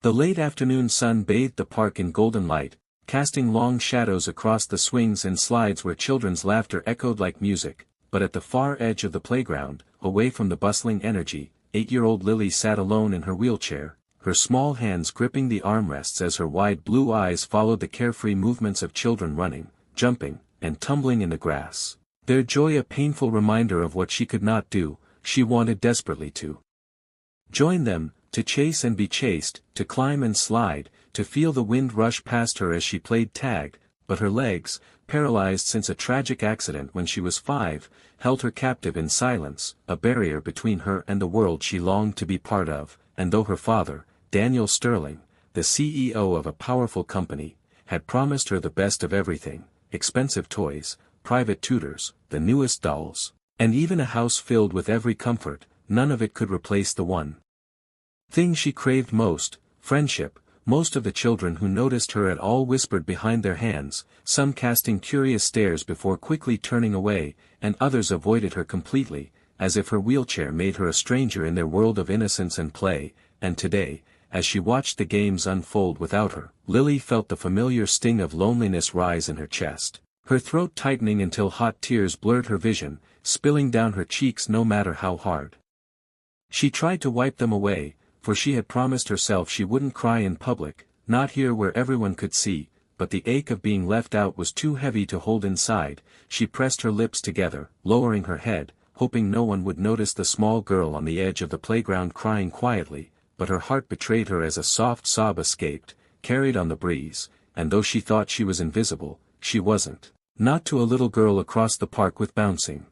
The late afternoon sun bathed the park in golden light, casting long shadows across the swings and slides where children's laughter echoed like music, but at the far edge of the playground, away from the bustling energy, 8-year-old Lily sat alone in her wheelchair, her small hands gripping the armrests as her wide blue eyes followed the carefree movements of children running, jumping, and tumbling in the grass. Their joy a painful reminder of what she could not do. She wanted desperately to join them, to chase and be chased, to climb and slide, to feel the wind rush past her as she played tag, but her legs, paralyzed since a tragic accident when she was 5, held her captive in silence, a barrier between her and the world she longed to be part of, and though her father, Daniel Sterling, the CEO of a powerful company, had promised her the best of everything, expensive toys, private tutors, the newest dolls, and even a house filled with every comfort, none of it could replace the one thing she craved most, friendship. Most of the children who noticed her at all whispered behind their hands, some casting curious stares before quickly turning away, and others avoided her completely, as if her wheelchair made her a stranger in their world of innocence and play. And today, as she watched the games unfold without her, Lily felt the familiar sting of loneliness rise in her chest, her throat tightening until hot tears blurred her vision, spilling down her cheeks no matter how hard she tried to wipe them away, for she had promised herself she wouldn't cry in public, not here where everyone could see, but the ache of being left out was too heavy to hold inside. She pressed her lips together, lowering her head, hoping no one would notice the small girl on the edge of the playground crying quietly, but her heart betrayed her as a soft sob escaped, carried on the breeze, and though she thought she was invisible, she wasn't. Not to a little girl across the park with bouncing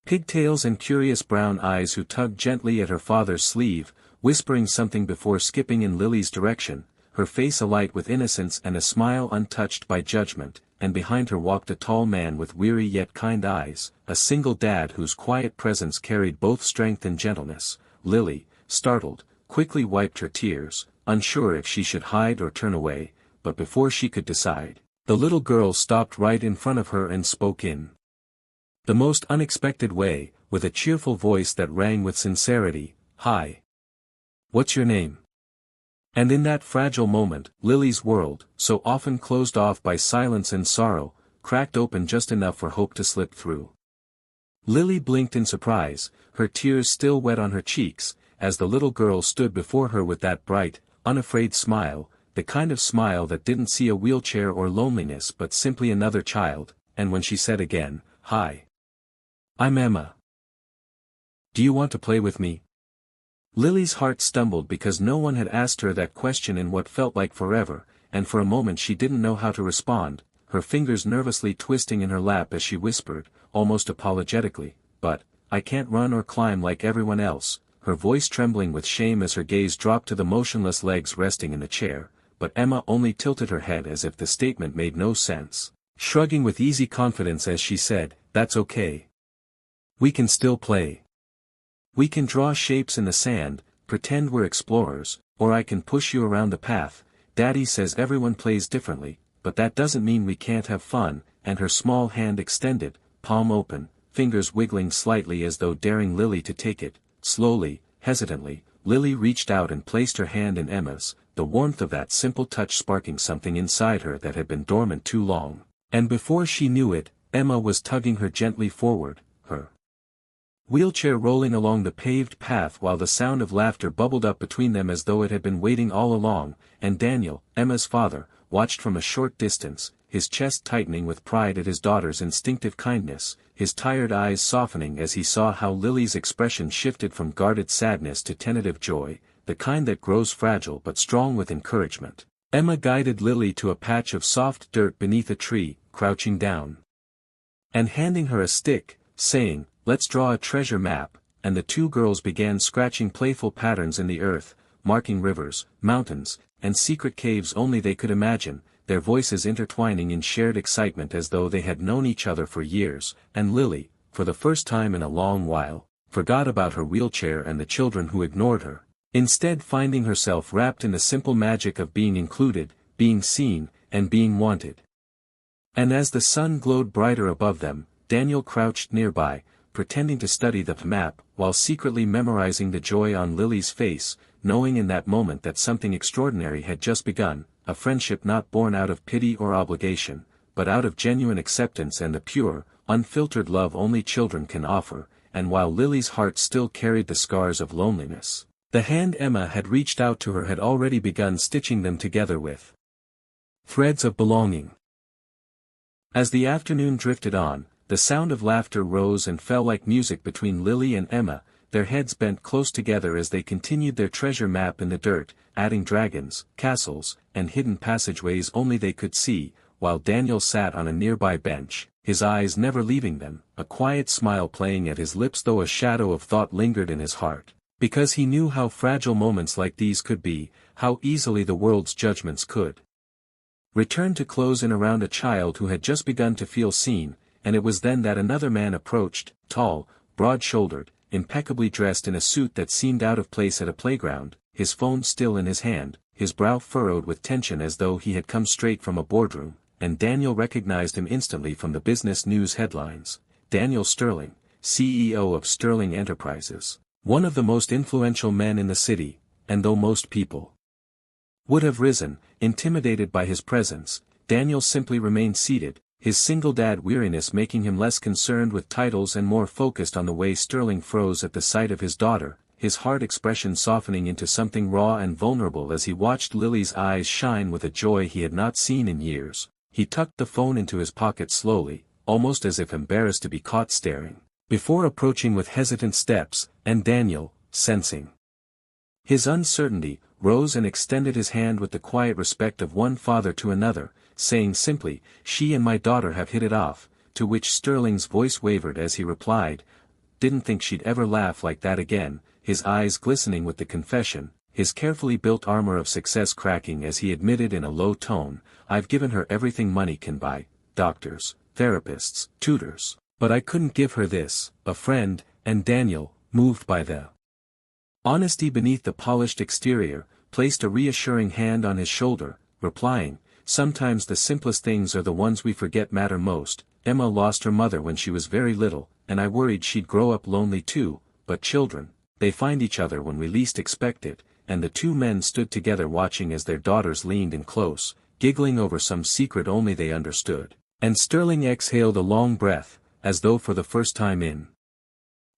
pigtails and curious brown eyes who tugged gently at her father's sleeve, whispering something before skipping in Lily's direction, her face alight with innocence and a smile untouched by judgment, and behind her walked a tall man with weary yet kind eyes, a single dad whose quiet presence carried both strength and gentleness. Lily, startled, quickly wiped her tears, unsure if she should hide or turn away, but before she could decide, the little girl stopped right in front of her and spoke in the most unexpected way, with a cheerful voice that rang with sincerity. "Hi. What's your name?" And in that fragile moment, Lily's world, so often closed off by silence and sorrow, cracked open just enough for hope to slip through. Lily blinked in surprise, her tears still wet on her cheeks, as the little girl stood before her with that bright, unafraid smile, the kind of smile that didn't see a wheelchair or loneliness but simply another child. And when she said again, "Hi. I'm Emma. Do you want to play with me?" Lily's heart stumbled because no one had asked her that question in what felt like forever, and for a moment she didn't know how to respond, her fingers nervously twisting in her lap as she whispered, almost apologetically, "But, I can't run or climb like everyone else," her voice trembling with shame as her gaze dropped to the motionless legs resting in the chair, but Emma only tilted her head as if the statement made no sense, shrugging with easy confidence as she said, "That's okay. We can still play. We can draw shapes in the sand, pretend we're explorers, or I can push you around the path. Daddy says everyone plays differently, but that doesn't mean we can't have fun," and her small hand extended, palm open, fingers wiggling slightly as though daring Lily to take it. Slowly, hesitantly, Lily reached out and placed her hand in Emma's, the warmth of that simple touch sparking something inside her that had been dormant too long. And before she knew it, Emma was tugging her gently forward, her wheelchair rolling along the paved path while the sound of laughter bubbled up between them as though it had been waiting all along, and Daniel, Emma's father, watched from a short distance, his chest tightening with pride at his daughter's instinctive kindness, his tired eyes softening as he saw how Lily's expression shifted from guarded sadness to tentative joy, the kind that grows fragile but strong with encouragement. Emma guided Lily to a patch of soft dirt beneath a tree, crouching down and handing her a stick, saying, "Let's draw a treasure map," and the two girls began scratching playful patterns in the earth, marking rivers, mountains, and secret caves only they could imagine, their voices intertwining in shared excitement as though they had known each other for years. And Lily, for the first time in a long while, forgot about her wheelchair and the children who ignored her, instead finding herself wrapped in the simple magic of being included, being seen, and being wanted. And as the sun glowed brighter above them, Daniel crouched nearby, pretending to study the map, while secretly memorizing the joy on Lily's face, knowing in that moment that something extraordinary had just begun, a friendship not born out of pity or obligation, but out of genuine acceptance and the pure, unfiltered love only children can offer. And while Lily's heart still carried the scars of loneliness, the hand Emma had reached out to her had already begun stitching them together with threads of belonging. As the afternoon drifted on, the sound of laughter rose and fell like music between Lily and Emma, their heads bent close together as they continued their treasure map in the dirt, adding dragons, castles, and hidden passageways only they could see, while Daniel sat on a nearby bench, his eyes never leaving them, a quiet smile playing at his lips though a shadow of thought lingered in his heart, because he knew how fragile moments like these could be, how easily the world's judgments could return to close in around a child who had just begun to feel seen. And it was then that another man approached, tall, broad-shouldered, impeccably dressed in a suit that seemed out of place at a playground, his phone still in his hand, his brow furrowed with tension as though he had come straight from a boardroom, and Daniel recognized him instantly from the business news headlines. Daniel Sterling, CEO of Sterling Enterprises, one of the most influential men in the city, and though most people would have risen, intimidated by his presence, Daniel simply remained seated, his single dad weariness making him less concerned with titles and more focused on the way Sterling froze at the sight of his daughter, his hard expression softening into something raw and vulnerable as he watched Lily's eyes shine with a joy he had not seen in years. He tucked the phone into his pocket slowly, almost as if embarrassed to be caught staring, before approaching with hesitant steps, and Daniel, sensing his uncertainty, rose and extended his hand with the quiet respect of one father to another, saying simply, "She and my daughter have hit it off," to which Sterling's voice wavered as he replied, "Didn't think she'd ever laugh like that again," his eyes glistening with the confession, his carefully built armor of success cracking as he admitted in a low tone, "I've given her everything money can buy, doctors, therapists, tutors, but I couldn't give her this, a friend," and Daniel, moved by the honesty beneath the polished exterior, placed a reassuring hand on his shoulder, replying, "Sometimes the simplest things are the ones we forget matter most. Emma lost her mother when she was very little, and I worried she'd grow up lonely too, but children, they find each other when we least expect it," and the two men stood together watching as their daughters leaned in close, giggling over some secret only they understood, and Sterling exhaled a long breath, as though for the first time in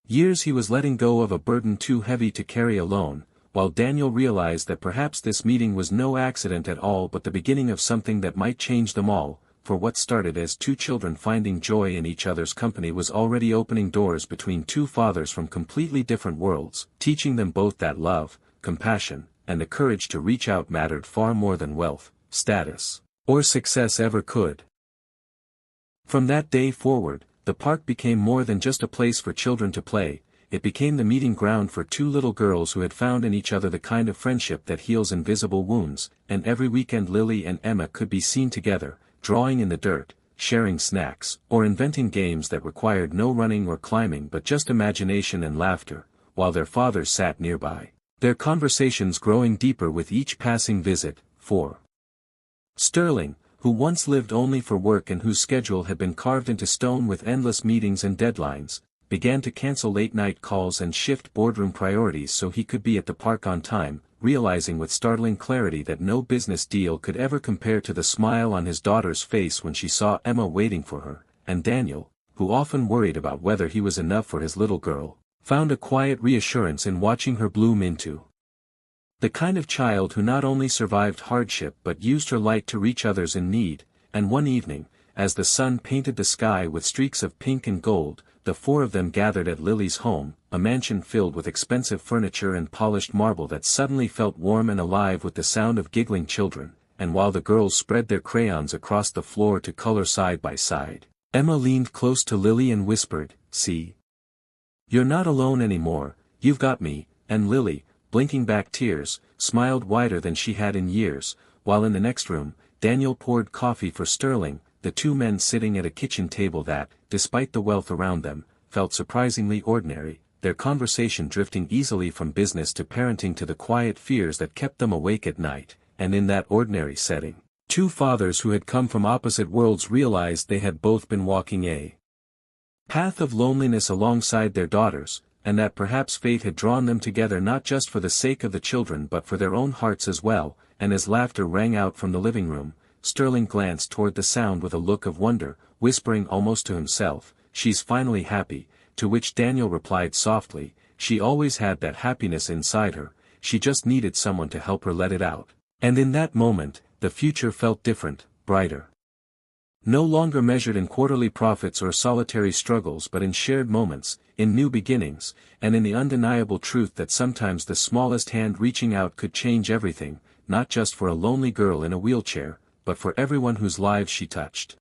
years he was letting go of a burden too heavy to carry alone, while Daniel realized that perhaps this meeting was no accident at all but the beginning of something that might change them all, for what started as two children finding joy in each other's company was already opening doors between two fathers from completely different worlds, teaching them both that love, compassion, and the courage to reach out mattered far more than wealth, status, or success ever could. From that day forward, the park became more than just a place for children to play. It became the meeting ground for two little girls who had found in each other the kind of friendship that heals invisible wounds, and every weekend Lily and Emma could be seen together, drawing in the dirt, sharing snacks, or inventing games that required no running or climbing but just imagination and laughter, while their fathers sat nearby, their conversations growing deeper with each passing visit. For Sterling, who once lived only for work and whose schedule had been carved into stone with endless meetings and deadlines, began to cancel late-night calls and shift boardroom priorities so he could be at the park on time, realizing with startling clarity that no business deal could ever compare to the smile on his daughter's face when she saw Emma waiting for her, and Daniel, who often worried about whether he was enough for his little girl, found a quiet reassurance in watching her bloom into the kind of child who not only survived hardship but used her light to reach others in need. And one evening, as the sun painted the sky with streaks of pink and gold, the four of them gathered at Lily's home, a mansion filled with expensive furniture and polished marble that suddenly felt warm and alive with the sound of giggling children, and while the girls spread their crayons across the floor to color side by side, Emma leaned close to Lily and whispered, "See? You're not alone anymore, you've got me," and Lily, blinking back tears, smiled wider than she had in years, while in the next room, Daniel poured coffee for Sterling, the two men sitting at a kitchen table that, despite the wealth around them, felt surprisingly ordinary, their conversation drifting easily from business to parenting to the quiet fears that kept them awake at night, and in that ordinary setting, two fathers who had come from opposite worlds realized they had both been walking a path of loneliness alongside their daughters, and that perhaps fate had drawn them together not just for the sake of the children but for their own hearts as well, and as laughter rang out from the living room, Sterling glanced toward the sound with a look of wonder, whispering almost to himself, "She's finally happy," to which Daniel replied softly, "She always had that happiness inside her, she just needed someone to help her let it out." And in that moment, the future felt different, brighter. No longer measured in quarterly profits or solitary struggles but in shared moments, in new beginnings, and in the undeniable truth that sometimes the smallest hand reaching out could change everything, not just for a lonely girl in a wheelchair, but for everyone whose lives she touched.